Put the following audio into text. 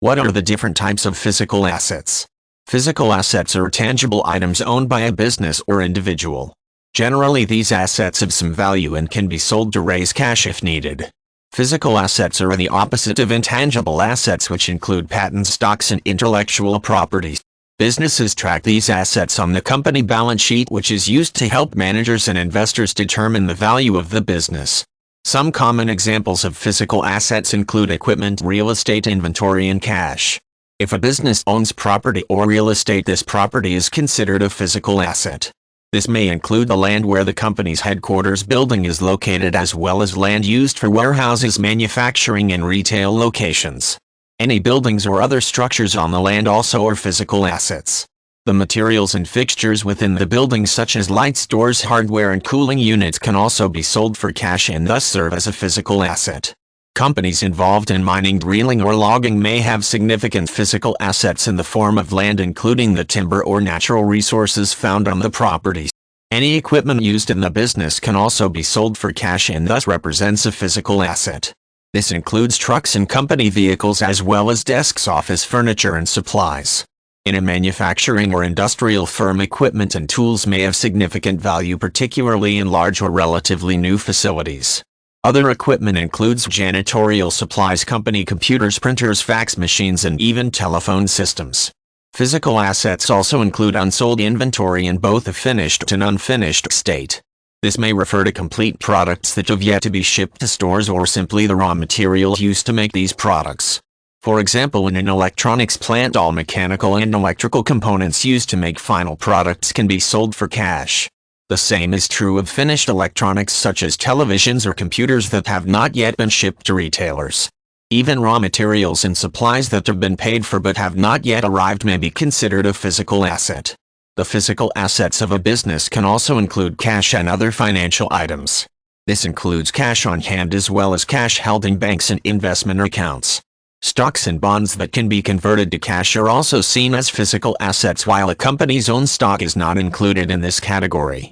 What are the different types of physical assets? Physical assets are tangible items owned by a business or individual. Generally, these assets have some value and can be sold to raise cash if needed. Physical assets are the opposite of intangible assets, which include patents, stocks, and intellectual property. Businesses track these assets on the company balance sheet, which is used to help managers and investors determine the value of the business. Some common examples of physical assets include equipment, real estate, inventory, and cash. If a business owns property or real estate, this property is considered a physical asset. This may include the land where the company's headquarters building is located, as well as land used for warehouses, manufacturing, and retail locations. Any buildings or other structures on the land also are physical assets. The materials and fixtures within the building, such as lights, doors, hardware, and cooling units, can also be sold for cash and thus serve as a physical asset. Companies involved in mining, drilling, or logging may have significant physical assets in the form of land, including the timber or natural resources found on the property. Any equipment used in the business can also be sold for cash and thus represents a physical asset. This includes trucks and company vehicles, as well as desks, office furniture, and supplies. In a manufacturing or industrial firm, equipment and tools may have significant value, particularly in large or relatively new facilities. Other equipment includes janitorial supplies, company computers, printers, fax machines, and even telephone systems. Physical assets also include unsold inventory in both a finished and unfinished state. This may refer to complete products that have yet to be shipped to stores, or simply the raw materials used to make these products. For example, in an electronics plant, all mechanical and electrical components used to make final products can be sold for cash. The same is true of finished electronics, such as televisions or computers that have not yet been shipped to retailers. Even raw materials and supplies that have been paid for but have not yet arrived may be considered a physical asset. The physical assets of a business can also include cash and other financial items. This includes cash on hand as well as cash held in banks and investment accounts. Stocks and bonds that can be converted to cash are also seen as physical assets, while a company's own stock is not included in this category.